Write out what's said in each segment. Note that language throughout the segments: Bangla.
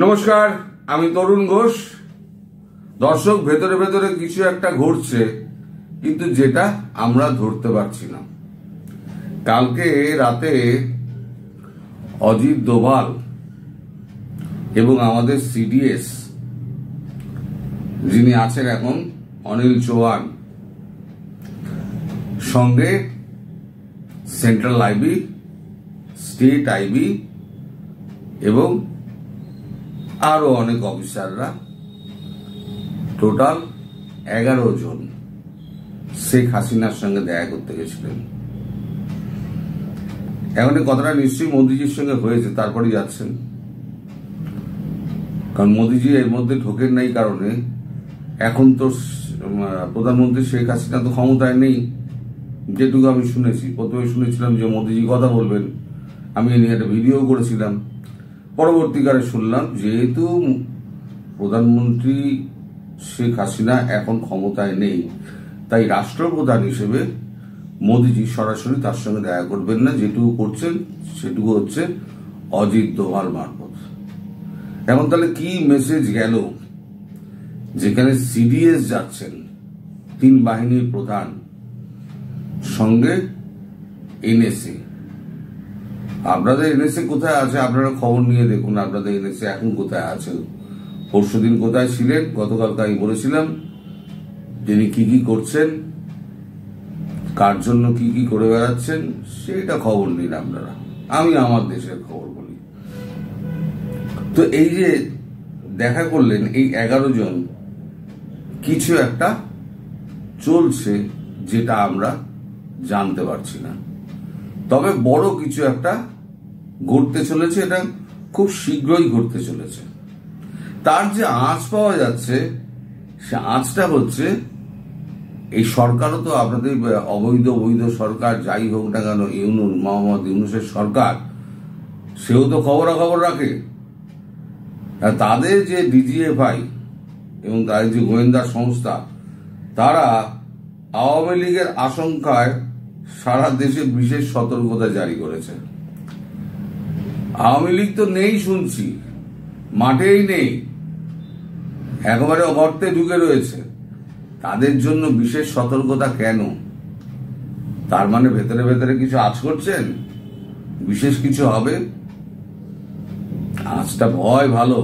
নমস্কার, আমি তরুণ ঘোষ। দর্শক, ভেতরে ভেতরে কিছু একটা ঘটছে, কিন্তু যেটা আমরা ধরতে পারছি না। কালকে রাতে অজিত দোভাল এবং আমাদের সিডিএস যিনি আছেন এখন অনিল চৌহান, সঙ্গে সেন্ট্রাল আইবি, স্টেট আইবি এবং আরো অনেক অফিসাররা, টোটাল 11 জন শেখ হাসিনার সঙ্গে দেখা করতে গেছিলেন। এখন এই কথাটা নিশ্চয়ই মোদিজির সঙ্গে হয়েছে, তারপরে যাচ্ছেন। কারণ মোদিজি এর মধ্যে ঢোকেন নাই কারণে এখন তো প্রধানমন্ত্রী শেখ হাসিনা তো ক্ষমতায় নেই। যেটুকু আমি শুনেছি, প্রথমে শুনেছিলাম যে মোদিজি কথা বলবেন, আমি এ নিয়ে একটা ভিডিও করেছিলাম। পরবর্তীকালে শুনলাম যেহেতু প্রধানমন্ত্রী শেখ হাসিনা এখন ক্ষমতায় নেই, তাই রাষ্ট্রপ্রধান হিসেবে মোদিজি সরাসরি তার সঙ্গে দেখা করবেন না। যেটুকু করছেন সেটুকু হচ্ছে অজিত দোভাল মারফত। এখন তাহলে কি মেসেজ গেল? যেখানে সিডিএস যাচ্ছেন, 3 বাহিনীর প্রধান, সঙ্গে এনএসএ। আপনাদের এনএসএ কোথায় আছে আপনারা খবর নিয়ে দেখুন। আপনাদের এনএসএ এখন কোথায় আছে? পরশুদিন কোথায় ছিলেন? গতকালকে আমি বলেছিলাম তিনি কি কি করছেন, কার জন্য কি কি করে বেড়াচ্ছেন, সেটা খবর নিন আপনারা। আমি আমার দেশের খবর বলি। তো এই যে দেখা করলেন এই 11 জন, কিছু একটা চলছে যেটা আমরা জানতে পারছি না। তবে বড় কিছু একটা ঘটতে চলেছে, এটা খুব শীঘ্রই ঘটতে চলেছে। তার যে আঁচ পাওয়া যাচ্ছে, সে আঁচটা হচ্ছে এই সরকারও তো আপনাদের অবৈধ বৈধ সরকার যাই হোক না কেন, মোহাম্মদ ইউনূসের সরকার, সেও তো খবরাখবর রাখে। তাদের যে ডিজিএফআই এবং তাদের যে গোয়েন্দা সংস্থা, তারা আওয়ামী লীগের আশঙ্কায় সারা দেশে বিশেষ সতর্কতা জারি করেছে। আওয়ামী লীগ তো নেই শুনছি, মাঠেই নেই, একেবারে গর্তে ঢুকে রয়েছে। তাদের জন্য বিশেষ সতর্কতা কেন? তার মানে ভেতরে ভেতরে কিছু আঁচ করছেন, বিশেষ কিছু হবে। আঁচটা ভয় ভালো,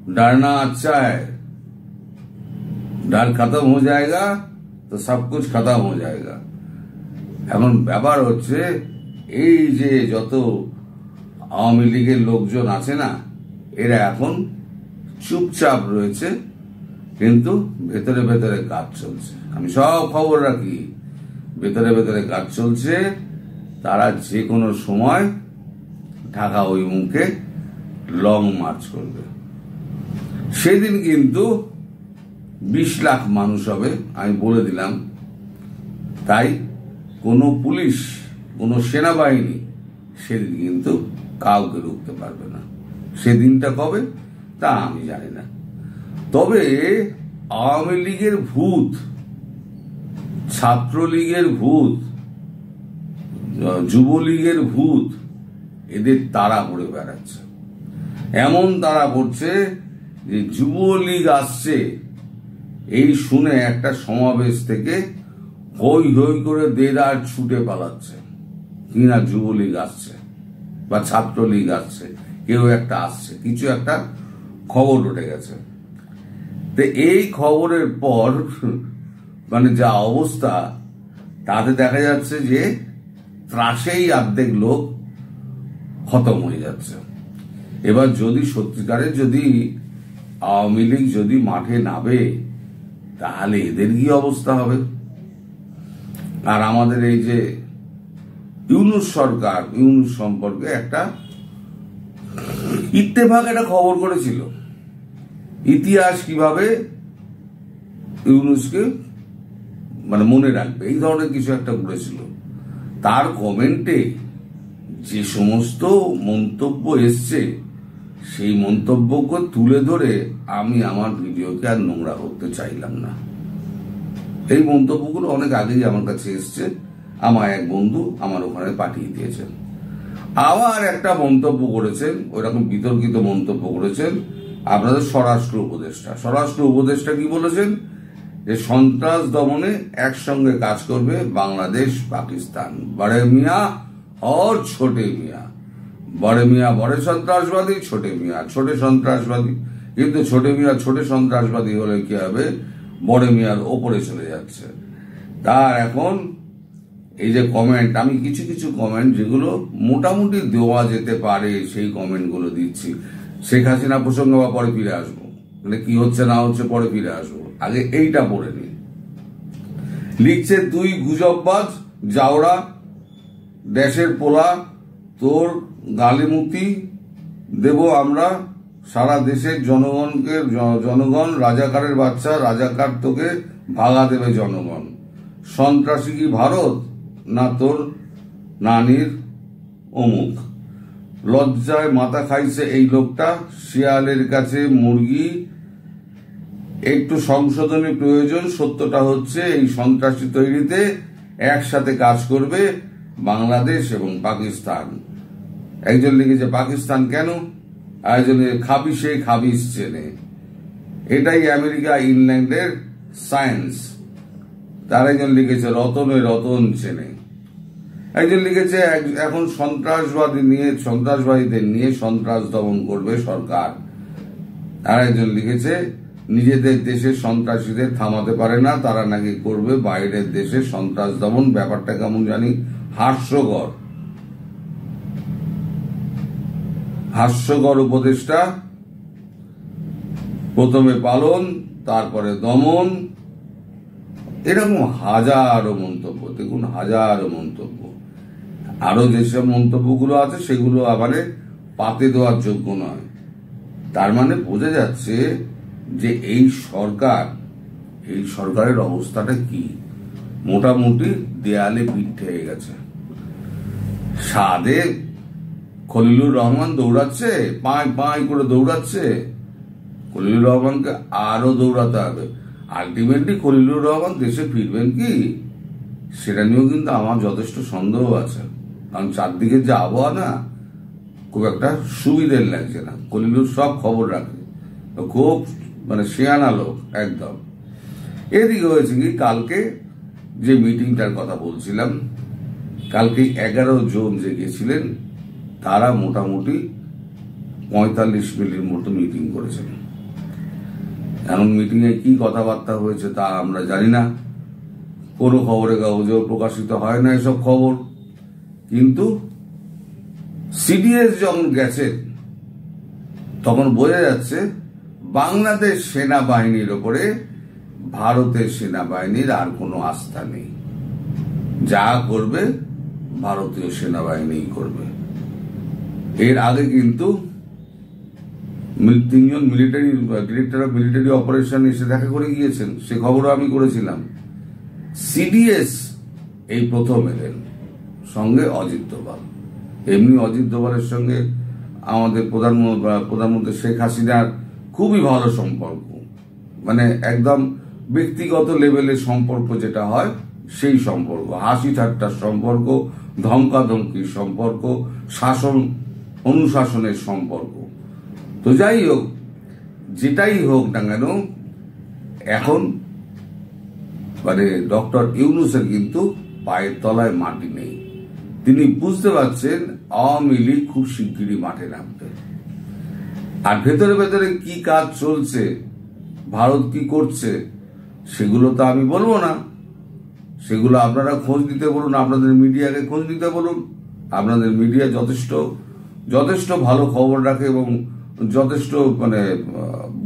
डरना अच्छा है। डर खत्म हो जाएगा तो सब कुछ खत्म हो जाएगा। এখন ব্যাপার হচ্ছে এই যে যত আওয়ামী লীগের লোকজন আছে না, এরা এখন চুপচাপ রয়েছে, কিন্তু ভেতরে ভেতরে কাজ চলছে। আমি সব খবর রাখি, ভেতরে ভেতরে কাজ চলছে। তারা যে কোনো সময় ঢাকা অভিমুখে লং মার্চ করবে। সেদিন কিন্তু 20 লাখ মানুষ হবে, আমি বলে দিলাম। তাই কোনো পুলিশ, কোনো সেনাবাহিনী সেদিন কিন্তু কাউকে রুখতে পারবে না। সেদিনটা কবে তা আমি জানি না। তবে আওয়ামী লীগের ভূত, ছাত্রলীগের ভূত, যুবলীগের ভূত, এদের তাড়া পড়ে বেড়াচ্ছে। এমন তাড়া পড়ছে যে যুবলীগ আসছে এই শুনে একটা সমাবেশ থেকে হই হই করে দেদার ছুটে পালাচ্ছে। কিনা যুবলীগ আসছে বা ছাত্রলীগ আসছে, কেউ একটা আসছে, কিছু একটা খবর উঠে গেছে। তো এই খবরের পর মানে যা অবস্থা, তাতে দেখা যাচ্ছে যে ত্রাসেই অর্ধেক লোক খতম হয়ে যাচ্ছে। এবার যদি সত্যিকারের যদি আওয়ামী লীগ যদি মাঠে নামে, তাহলে এদের কি অবস্থা হবে? আর আমাদের এই যে ইউনূস সরকার, ইউনূস সম্পর্কে একটা ইত্তেফাক একটা খবর করেছিল, ইতিহাস কিভাবে ইউনূসকে মানে মনে রাখবে, এই ধরনের কিছু একটা করেছিল। তার কমেন্টে যে সমস্ত মন্তব্য এসছে, সেই মন্তব্যকে তুলে ধরে আমি আমার ভিডিওকে আর নোংরা করতে চাইলাম না। এই মন্তব্যগুলো অনেক আগেই আমার কাছে এসছে, আমার এক বন্ধু আমার ওখানে পাঠিয়ে দিয়েছেন। আবার একটা মন্তব্য করেছেন, ওইরকম বিতর্কিত মন্তব্য করেছেন আপনাদের স্বরাষ্ট্র উপদেষ্টা কি বলেছেন, যে সন্ত্রাস দমনে একসঙ্গে কাজ করবে বাংলাদেশ পাকিস্তান। বড়ে মিয়া और ছোটে মিয়া, বড়ে মিয়া বড়ে সন্ত্রাসবাদী, ছোটে মিয়া ছোটে সন্ত্রাসবাদী। কিন্তু ছোটে মিয়া ছোটে সন্ত্রাসবাদী হলে কি হবে, বড়ে মিয়ার ওপরে চলে যাচ্ছে। তার এখন এই যে কমেন্ট, আমি কিছু কিছু কমেন্ট যেগুলো মোটামুটি দেওয়া যেতে পারে সেই কমেন্ট গুলো দিচ্ছি। শেখ হাসিনা প্রসঙ্গে বা পরে ফিরে আসবো, মানে কি হচ্ছে না হচ্ছে পরে ফিরে আসবো, আগে এইটা পড়ে নি। লিখছে, তুই গুজববাজ জাউরা, দেশের পোলা, তোর গালিমুতি দেব আমরা সারা দেশের জনগণ রাজাকারের বাচ্চা, রাজাকার তোকে ভাগা দেবে জনগণ। সন্ত্রাসী কি ভারত না তোর নানির অমুক? লজ্জায় মাথা খাইছে এই লোকটা, শিয়ালের কাছে মুরগি। একটু সংশোধনী প্রয়োজন। সত্যটা হচ্ছে এই সন্ত্রাসী তৈরিতে একসাথে কাজ করবে বাংলাদেশ এবং পাকিস্তান। একজন লিখেছে পাকিস্তান কেন, আরেকজনে খাবিসে খাবিস চেনে। এটাই আমেরিকা ইংল্যান্ডের সায়েন্স। তার একজন লিখেছে রতনে রতন চেনে। একজন লিখেছে এখন সন্ত্রাসবাদীদের নিয়ে সন্ত্রাস দমন করবে সরকার। আর একজন লিখেছে নিজেদের দেশের সন্ত্রাসীদের থামাতে পারে না, তারা নাকি করবে বাইরের দেশে সন্ত্রাস দমন। ব্যাপারটা কেমন জানি হাস্যকর উপদেষ্টা। প্রথমে পালন, তারপরে দমন। এরকম হাজারো মন্তব্য, দেখুন হাজারো মন্তব্য। আরো যেসব মন্তব্যগুলো আছে সেগুলো আবার পাতে দেওয়ার যোগ্য নয়। তার মানে বোঝা যাচ্ছে যে এই সরকারের অবস্থাটা কি, মোটামুটি দেয়ালে পিঠ ঠেকে গেছে। সাদে খলিলুর রহমান দৌড়াচ্ছে, পাঁই করে দৌড়াচ্ছে। খলিলুর রহমানকে আরো দৌড়াতে হবে। আলটিমেটলি খলিলুর রহমান দেশে ফিরবেন কি, সেটা নিয়েও কিন্তু আমার যথেষ্ট সন্দেহ আছে। কারণ চারদিকের যে আবহাওয়া না, খুব একটা সুবিধের লাগছে না। খলিলুর সব খবর রাখে, খুব মানে শিয়ানা লোক একদম। এদিকে হয়েছে কি, কালকে যে মিটিংটার কথা বলছিলাম, কালকে 11 জন যে গেছিলেন তারা মোটামুটি 45 মিনিটের মতো মিটিং করেছেন। এমন মিটিং এ কি কথাবার্তা হয়েছে তা আমরা জানি না, কোনো খবরের কাগজেও প্রকাশিত হয় না এসব খবর। কিন্তু সিডিএস যখন গেছে তখন বোঝা যাচ্ছে বাংলাদেশ সেনাবাহিনীর ওপরে ভারতের সেনাবাহিনীর আর কোনো আস্থা নেই। যা করবে ভারতীয় সেনাবাহিনী করবে। এর আগে কিন্তু 3 জন ডিরেক্টর অফ মিলিটারি অপারেশন এসে দেখা করে গিয়েছেন, সে খবরও আমি করেছিলাম। সিডিএস এই প্রথম এলেন, সঙ্গে অজিত দোভাল। এমনি অজিত দোভালের সঙ্গে আমাদের প্রধানমন্ত্রী শেখ হাসিনার খুবই ভালো সম্পর্ক, মানে একদম ব্যক্তিগত লেভেলের সম্পর্ক যেটা হয় সেই সম্পর্ক, হাসি ঠাট্টার সম্পর্ক, ধমকাধমকির সম্পর্ক, শাসন অনুশাসনের সম্পর্ক। তো যাই হোক, যেটাই হোক না কেন, এখন মানে ডক্টর ইউনূসের কিন্তু পায়ের তলায় মাটি নেই। তিনি বুঝতে পারছেন আওয়ামী লীগ খুব শিগগিরই মাঠে নামবে। আর ভেতরে ভেতরে কি কাজ চলছে, ভারত কি করছে, সেগুলো তো আমি বলবো না। সেগুলো আপনারা খোঁজ নিতে বলুন, আপনাদের মিডিয়াকে খোঁজ নিতে বলুন। আপনাদের মিডিয়া যথেষ্ট ভালো খবর রাখে এবং যথেষ্ট মানে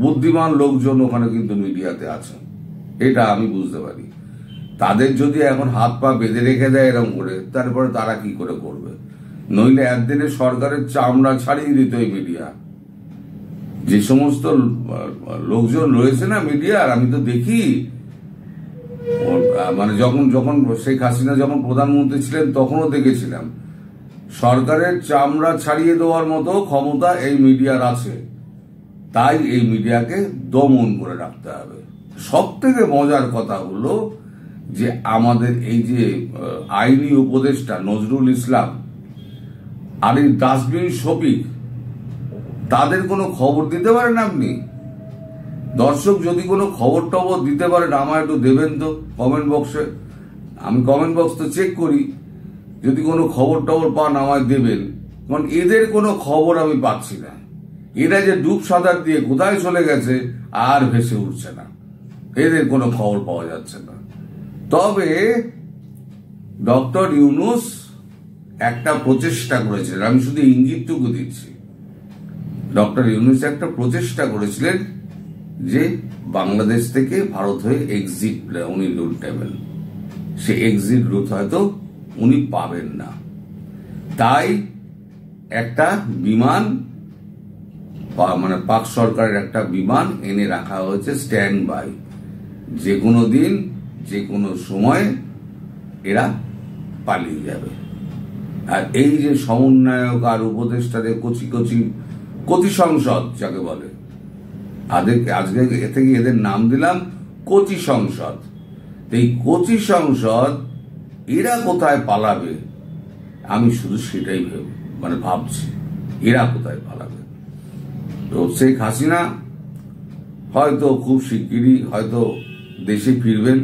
বুদ্ধিমান লোকজন ওখানে কিন্তু মিডিয়াতে আছে, এটা আমি বুঝতে পারি। তাদের যদি এখন হাত পা বেঁধে রেখে দেয় এরকম করে, তারপরে তারা কি করে করবে? নইলে একদিনে সরকারের চামড়া ছাড়িয়ে দিত এই মিডিয়া। যে সমস্ত লোকজন রয়েছে না মিডিয়ার, আমি তো দেখি, মানে যখন শেখ হাসিনা যখন প্রধানমন্ত্রী ছিলেন তখনও দেখেছিলাম, সরকারের চামড়া ছাড়িয়ে দেওয়ার মতো ক্ষমতা এই মিডিয়ার আছে। তাই এই মিডিয়াকে দমন করে রাখতে হবে। সব থেকে মজার কথা হলো যে আমাদের এই যে আইনি উপদেষ্টা নজরুল ইসলাম, আর এই ডাস্টবিন শফিক, তাদের কোনো খবর দিতে পারেন আপনি? দর্শক যদি কোনো খবর টবর দিতে পারেন আমায় একটু দেবেন তো কমেন্ট বক্সে। আমি কমেন্ট বক্স তো চেক করি, যদি কোনো খবর টবর পান আমায় দেবেন। কারণ এদের কোনো খবর আমি পাচ্ছি না। এরা যে ডুব সাঁতার দিয়ে কোথায় চলে গেছে আর ভেসে উঠছে না, এদের কোনো খবর পাওয়া যাচ্ছে না। তবে ডক্টর ইউনূস একটা প্রচেষ্টা করেছিলেন, আমি শুধু ইঙ্গিতটুকু দিচ্ছি। ডক্টর ইউনূস একটা প্রচেষ্টা করেছিলেন যে বাংলাদেশ থেকে ভারত হয়ে এক্সিট উনি রুট নেবেন। সে এক্সিট রুট হয়তো উনি পাবেন না, তাই একটা বিমান মানে পাক সরকারের একটা বিমান এনে রাখা হয়েছে স্ট্যান্ড বাই। যে কোনো দিন যে কোনো সময় এরা পালিয়ে যাবে। আর এই যে সমন্বয়ক আর উপদেষ্টাদের কচি কচি কচি সংসদ যাকে বলে, আজকে এ থেকে এদের নাম দিলাম কচি সংসদ। এই কচি সংসদ এরা কোথায় পালাবে, আমি শুধু সেটাই ভাবছি এরা কোথায় পালাবে। তো শেখ হাসিনা হয়তো খুব শিগগিরই হয়তো দেশে ফিরবেন,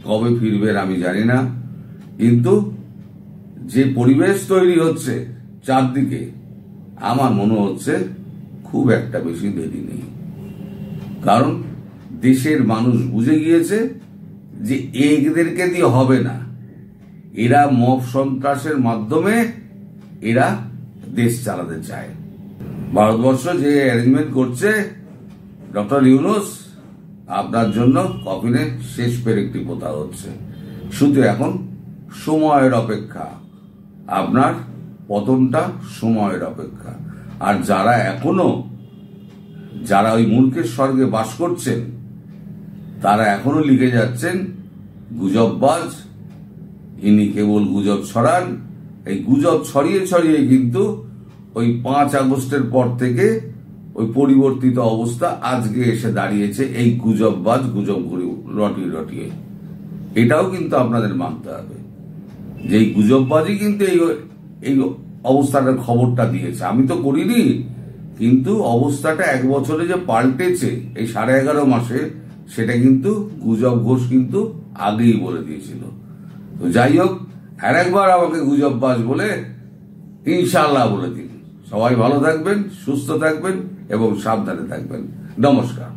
কবে ফিরবেন আমি জানি না। কিন্তু যে পরিবেশ তৈরি হচ্ছে চারদিকে, আমার মনে হচ্ছে খুব একটা বেশি দেরি নেই। কারণ দেশের মানুষ বুঝে গিয়েছে যে এদেরকে দিয়ে হবে না। এরা মব সন্ত্রাসের মাধ্যমে এরা দেশ চালাতে চায়। ভারতবর্ষ যে অ্যারেঞ্জমেন্ট করছে ডক্টর ইউনূস, আপনার জন্য কফিনে শেষ পেরেকটি পোতা হচ্ছে। শুধু এখন সময়ের অপেক্ষা, আপনার পতনটা সময়ের অপেক্ষা। আর যারা ওই মূর্খের স্বর্গে বাস করছেন, তারা এখনো লিখে যাচ্ছেন গুজববাজ, ইনি কেবল গুজব ছড়ান। এই গুজব ছড়িয়ে ছড়িয়ে কিন্তু ওই 5 আগস্টের পর থেকে ওই পরিবর্তিত অবস্থা আজকে এসে দাঁড়িয়েছে এই গুজববাজ গুজব রটিয়ে রটিয়ে। এটাও কিন্তু আপনাদের মানতে হবে যে এই গুজববাজই কিন্তু এই অবস্থাটার খবরটা দিয়েছে। আমি তো করিনি, কিন্তু অবস্থাটা 1 বছরে যে পাল্টেছে এই 11.5 মাসে, সেটা কিন্তু গুজব ঘোষ কিন্তু আগেই বলে দিয়েছিল। তো যাই হোক, আর একবার আমাকে গুজববাজ বলে ইনশাআল্লাহ বলে দিন। সবাই ভালো থাকবেন, সুস্থ থাকবেন এবং সাবধানে থাকবেন। নমস্কার।